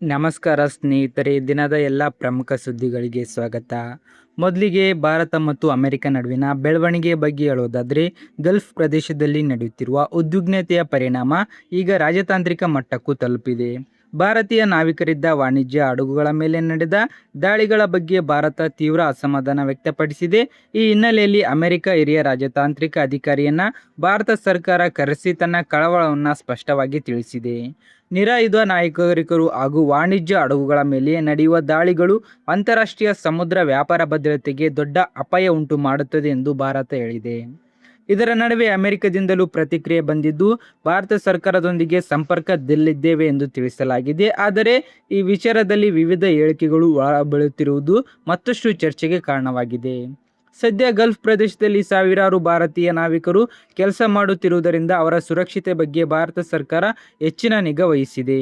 ನಮಸ್ಕಾರ ಸ್ನೇಹಿತರೆ, ದಿನದ ಎಲ್ಲ ಪ್ರಮುಖ ಸುದ್ದಿಗಳಿಗೆ ಸ್ವಾಗತ. ಮೊದಲಿಗೆ ಭಾರತ ಮತ್ತು ಅಮೆರಿಕ ನಡುವಿನ ಬೆಳವಣಿಗೆ ಬಗ್ಗೆ ಹೇಳೋದಾದರೆ, ಗಲ್ಫ್ ಪ್ರದೇಶದಲ್ಲಿ ನಡೆಯುತ್ತಿರುವ ಉದ್ವಿಗ್ನತೆಯ ಪರಿಣಾಮ ಈಗ ರಾಜತಾಂತ್ರಿಕ ಮಟ್ಟಕ್ಕೂ ತಲುಪಿದೆ. ಭಾರತೀಯ ನಾವಿಕರಿದ್ದ ವಾಣಿಜ್ಯ ಹಡಗುಗಳ ಮೇಲೆ ನಡೆದ ದಾಳಿಗಳ ಬಗ್ಗೆ ಭಾರತ ತೀವ್ರ ಅಸಮಾಧಾನ ವ್ಯಕ್ತಪಡಿಸಿದೆ. ಈ ಹಿನ್ನೆಲೆಯಲ್ಲಿ ಅಮೆರಿಕ ಹಿರಿಯ ರಾಜತಾಂತ್ರಿಕ ಅಧಿಕಾರಿಯನ್ನ ಭಾರತ ಸರ್ಕಾರ ಕರೆಸಿ ತನ್ನ ಕಳವಳವನ್ನು ಸ್ಪಷ್ಟವಾಗಿ ತಿಳಿಸಿದೆ. ನಿರಾಯುಧ ನಾಗರಿಕರು ಹಾಗೂ ವಾಣಿಜ್ಯ ಹಡಗುಗಳ ಮೇಲೆ ನಡೆಯುವ ದಾಳಿಗಳು ಅಂತಾರಾಷ್ಟ್ರೀಯ ಸಮುದ್ರ ವ್ಯಾಪಾರ ಭದ್ರತೆಗೆ ದೊಡ್ಡ ಅಪಾಯ ಉಂಟು ಮಾಡುತ್ತದೆ ಎಂದು ಭಾರತ ಹೇಳಿದೆ. ಇದರ ನಡುವೆ ಅಮೆರಿಕದಿಂದಲೂ ಪ್ರತಿಕ್ರಿಯೆ ಬಂದಿದ್ದು, ಭಾರತ ಸರ್ಕಾರದೊಂದಿಗೆ ಸಂಪರ್ಕದಲ್ಲಿದ್ದೇವೆ ಎಂದು ತಿಳಿಸಲಾಗಿದೆ. ಆದರೆ ಈ ವಿಚಾರದಲ್ಲಿ ವಿವಿಧ ಹೇಳಿಕೆಗಳು ಹೊರಬೀಳುತ್ತಿರುವುದು ಮತ್ತಷ್ಟು ಚರ್ಚೆಗೆ ಕಾರಣವಾಗಿದೆ. ಸದ್ಯ ಗಲ್ಫ್ ಪ್ರದೇಶದಲ್ಲಿ ಸಾವಿರಾರು ಭಾರತೀಯ ನಾವಿಕರು ಕೆಲಸ ಮಾಡುತ್ತಿರುವುದರಿಂದ ಅವರ ಸುರಕ್ಷತೆ ಬಗ್ಗೆ ಭಾರತ ಸರ್ಕಾರ ಹೆಚ್ಚಿನ ನಿಗಾ ವಹಿಸಿದೆ.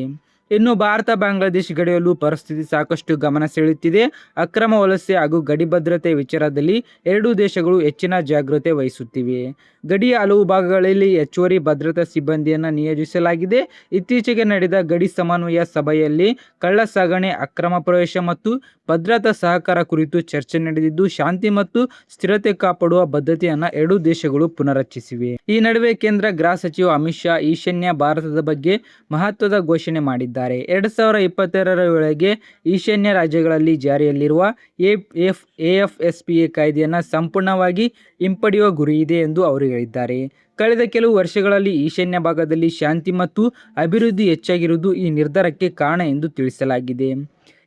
ಇನ್ನು ಭಾರತ ಬಾಂಗ್ಲಾದೇಶ ಗಡಿಯಲ್ಲೂ ಪರಿಸ್ಥಿತಿ ಸಾಕಷ್ಟು ಗಮನ ಸೆಳೆಯುತ್ತಿದೆ. ಅಕ್ರಮ ವಲಸೆ ಹಾಗೂ ಗಡಿ ಭದ್ರತೆ ವಿಚಾರದಲ್ಲಿ ಎರಡೂ ದೇಶಗಳು ಹೆಚ್ಚಿನ ಜಾಗೃತೆ ವಹಿಸುತ್ತಿವೆ. ಗಡಿಯ ಹಲವು ಭಾಗಗಳಲ್ಲಿ ಹೆಚ್ಚುವರಿ ಭದ್ರತಾ ಸಿಬ್ಬಂದಿಯನ್ನು ನಿಯೋಜಿಸಲಾಗಿದೆ. ಇತ್ತೀಚೆಗೆ ನಡೆದ ಗಡಿ ಸಮನ್ವಯ ಸಭೆಯಲ್ಲಿ ಕಳ್ಳಸಾಗಣೆ, ಅಕ್ರಮ ಪ್ರವೇಶ ಮತ್ತು ಭದ್ರತಾ ಸಹಕಾರ ಕುರಿತು ಚರ್ಚೆ ನಡೆದಿದ್ದು, ಶಾಂತಿ ಮತ್ತು ಸ್ಥಿರತೆ ಕಾಪಾಡುವ ಬದ್ಧತೆಯನ್ನು ಎರಡೂ ದೇಶಗಳು ಪುನರುಚ್ಚರಿಸಿವೆ. ಈ ನಡುವೆ ಕೇಂದ್ರ ಗೃಹ ಸಚಿವ ಅಮಿತ್ ಶಾ ಈಶಾನ್ಯ ಭಾರತದ ಬಗ್ಗೆ ಮಹತ್ವದ ಘೋಷಣೆ ಮಾಡಿದ್ದಾರೆ. 2022ರ ವೇಳೆಗೆ ಈಶಾನ್ಯ ರಾಜ್ಯಗಳಲ್ಲಿ ಜಾರಿಯಲ್ಲಿರುವ ಎಎಫ್ಎಸ್ಪಿಎ ಕಾಯ್ದೆಯನ್ನು ಸಂಪೂರ್ಣವಾಗಿ ಹಿಂಪಡೆಯುವ ಗುರಿಯಿದೆ ಎಂದು ಅವರು ಹೇಳಿದ್ದಾರೆ. ಕಳೆದ ಕೆಲವು ವರ್ಷಗಳಲ್ಲಿ ಈಶಾನ್ಯ ಭಾಗದಲ್ಲಿ ಶಾಂತಿ ಮತ್ತು ಅಭಿವೃದ್ಧಿ ಹೆಚ್ಚಾಗಿರುವುದು ಈ ನಿರ್ಧಾರಕ್ಕೆ ಕಾರಣ ಎಂದು ತಿಳಿಸಲಾಗಿದೆ.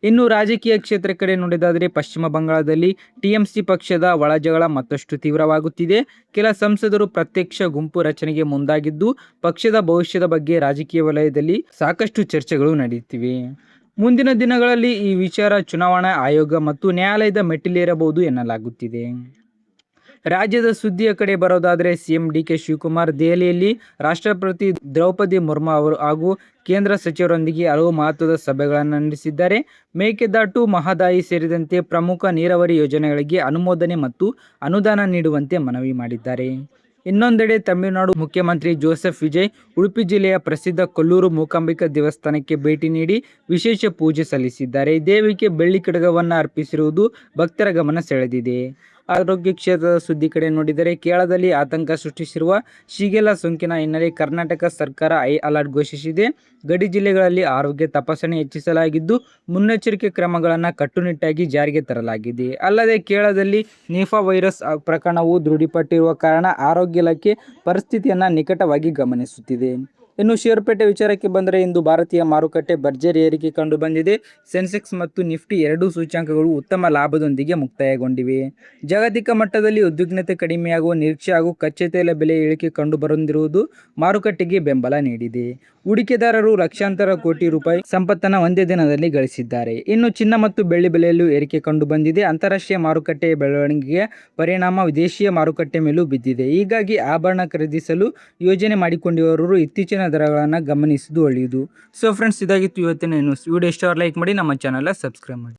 ಇನ್ನು ರಾಜಕೀಯ ಕ್ಷೇತ್ರ ಕಡೆ ನೋಡಿದಾದರೆ, ಪಶ್ಚಿಮ ಬಂಗಾಳದಲ್ಲಿ ಟಿಎಂಸಿ ಪಕ್ಷದ ಒಳಜಗಳ ಮತ್ತಷ್ಟು ತೀವ್ರವಾಗುತ್ತಿದೆ. ಕೆಲ ಸಂಸದರು ಪ್ರತ್ಯಕ್ಷ ಗುಂಪು ರಚನೆಗೆ ಮುಂದಾಗಿದ್ದು, ಪಕ್ಷದ ಭವಿಷ್ಯದ ಬಗ್ಗೆ ರಾಜಕೀಯ ವಲಯದಲ್ಲಿ ಸಾಕಷ್ಟು ಚರ್ಚೆಗಳು ನಡೆಯುತ್ತಿವೆ. ಮುಂದಿನ ದಿನಗಳಲ್ಲಿ ಈ ವಿಚಾರ ಚುನಾವಣಾ ಆಯೋಗ ಮತ್ತು ನ್ಯಾಯಾಲಯದ ಮೆಟ್ಟಿಲೇರಬಹುದು ಎನ್ನಲಾಗುತ್ತಿದೆ. ರಾಜ್ಯದ ಸುದ್ದಿಯ ಕಡೆ ಬರೋದಾದರೆ, ಸಿಎಂ ಡಿಕೆ ಶಿವಕುಮಾರ್ ದೆಹಲಿಯಲ್ಲಿ ರಾಷ್ಟ್ರಪತಿ ದ್ರೌಪದಿ ಮುರ್ಮು ಅವರು ಹಾಗೂ ಕೇಂದ್ರ ಸಚಿವರೊಂದಿಗೆ ಹಲವು ಮಹತ್ವದ ಸಭೆಗಳನ್ನು ನಡೆಸಿದ್ದಾರೆ. ಮೇಕೆದಾಟು, ಮಹದಾಯಿ ಸೇರಿದಂತೆ ಪ್ರಮುಖ ನೀರಾವರಿ ಯೋಜನೆಗಳಿಗೆ ಅನುಮೋದನೆ ಮತ್ತು ಅನುದಾನ ನೀಡುವಂತೆ ಮನವಿ ಮಾಡಿದ್ದಾರೆ. ಇನ್ನೊಂದೆಡೆ ತಮಿಳುನಾಡು ಮುಖ್ಯಮಂತ್ರಿ ಜೋಸೆಫ್ ವಿಜಯ್ ಉಡುಪಿ ಜಿಲ್ಲೆಯ ಪ್ರಸಿದ್ಧ ಕೊಲ್ಲೂರು ಮೂಕಾಂಬಿಕಾ ದೇವಸ್ಥಾನಕ್ಕೆ ಭೇಟಿ ನೀಡಿ ವಿಶೇಷ ಪೂಜೆ ಸಲ್ಲಿಸಿದ್ದಾರೆ. ದೇವಿಗೆ ಬೆಳ್ಳಿ ಕಡಗವನ್ನು ಅರ್ಪಿಸಿರುವುದು ಭಕ್ತರ ಗಮನ ಸೆಳೆದಿದೆ. ಆರೋಗ್ಯ ಕ್ಷೇತ್ರದ ಸುದ್ದಿ ಕಡೆ ನೋಡಿದರೆ, ಕೇರಳದಲ್ಲಿ ಆತಂಕ ಸೃಷ್ಟಿಸಿರುವ ಶಿಗೆಲ್ಲಾ ಸೋಂಕಿನ ಹಿನ್ನೆಲೆ ಕರ್ನಾಟಕ ಸರ್ಕಾರ ಹೈ ಅಲರ್ಟ್ ಘೋಷಿಸಿದೆ. ಗಡಿ ಜಿಲ್ಲೆಗಳಲ್ಲಿ ಆರೋಗ್ಯ ತಪಾಸಣೆ ಹೆಚ್ಚಿಸಲಾಗಿದ್ದು, ಮುನ್ನೆಚ್ಚರಿಕೆ ಕ್ರಮಗಳನ್ನು ಕಟ್ಟುನಿಟ್ಟಾಗಿ ಜಾರಿಗೆ ತರಲಾಗಿದೆ. ಅಲ್ಲದೆ ಕೇರಳದಲ್ಲಿ ನಿಪಾ ವೈರಸ್ ಪ್ರಕರಣವು ದೃಢಪಟ್ಟಿರುವ ಕಾರಣ ಆರೋಗ್ಯ ಇಲಾಖೆ ಪರಿಸ್ಥಿತಿಯನ್ನು ನಿಕಟವಾಗಿ ಗಮನಿಸುತ್ತಿದೆ. ಇನ್ನು ಷೇರುಪೇಟೆ ವಿಚಾರಕ್ಕೆ ಬಂದರೆ, ಇಂದು ಭಾರತೀಯ ಮಾರುಕಟ್ಟೆ ಭರ್ಜರಿ ಏರಿಕೆ ಕಂಡು ಬಂದಿದೆ. ಸೆನ್ಸೆಕ್ಸ್ ಮತ್ತು ನಿಫ್ಟಿ ಎರಡೂ ಸೂಚ್ಯಂಕಗಳು ಉತ್ತಮ ಲಾಭದೊಂದಿಗೆ ಮುಕ್ತಾಯಗೊಂಡಿವೆ. ಜಾಗತಿಕ ಮಟ್ಟದಲ್ಲಿ ಉದ್ವಿಗ್ನತೆ ಕಡಿಮೆಯಾಗುವ ನಿರೀಕ್ಷೆ ಹಾಗೂ ಕಚ್ಚಾ ತೈಲ ಬೆಲೆ ಇಳಿಕೆ ಕಂಡುಬರುತ್ತಿರುವುದು ಮಾರುಕಟ್ಟೆಗೆ ಬೆಂಬಲ ನೀಡಿದೆ. ಹೂಡಿಕೆದಾರರು ಲಕ್ಷಾಂತರ ಕೋಟಿ ರೂಪಾಯಿ ಸಂಪತ್ತನ್ನು ಒಂದೇ ದಿನದಲ್ಲಿ ಗಳಿಸಿದ್ದಾರೆ. ಇನ್ನು ಚಿನ್ನ ಮತ್ತು ಬೆಳ್ಳಿ ಬೆಲೆಯಲ್ಲೂ ಏರಿಕೆ ಕಂಡು ಬಂದಿದೆ. ಅಂತಾರಾಷ್ಟ್ರೀಯ ಮಾರುಕಟ್ಟೆಯ ಬೆಳವಣಿಗೆಯ ಪರಿಣಾಮ ವಿದೇಶಿಯ ಮಾರುಕಟ್ಟೆ ಮೇಲೂ ಬಿದ್ದಿದೆ. ಹೀಗಾಗಿ ಆಭರಣ ಖರೀದಿಸಲು ಯೋಜನೆ ಮಾಡಿಕೊಂಡಿರುವವರು ಇತ್ತೀಚಿನ ದರಗಳನ್ನು ಗಮನಿಸುವುದು ಒಳ್ಳೆಯದು. ಸೊ ಫ್ರೆಂಡ್ಸ್, ಇದಾಗಿತ್ತು ಇವತ್ತಿನ ನ್ಯೂಸ್. ವಿಡಿಯೋ ಇಷ್ಟ ಲೈಕ್ ಮಾಡಿ, ನಮ್ಮ ಚಾನಲ್ ಸಬ್ಸ್ಕ್ರೈಬ್ ಮಾಡಿ.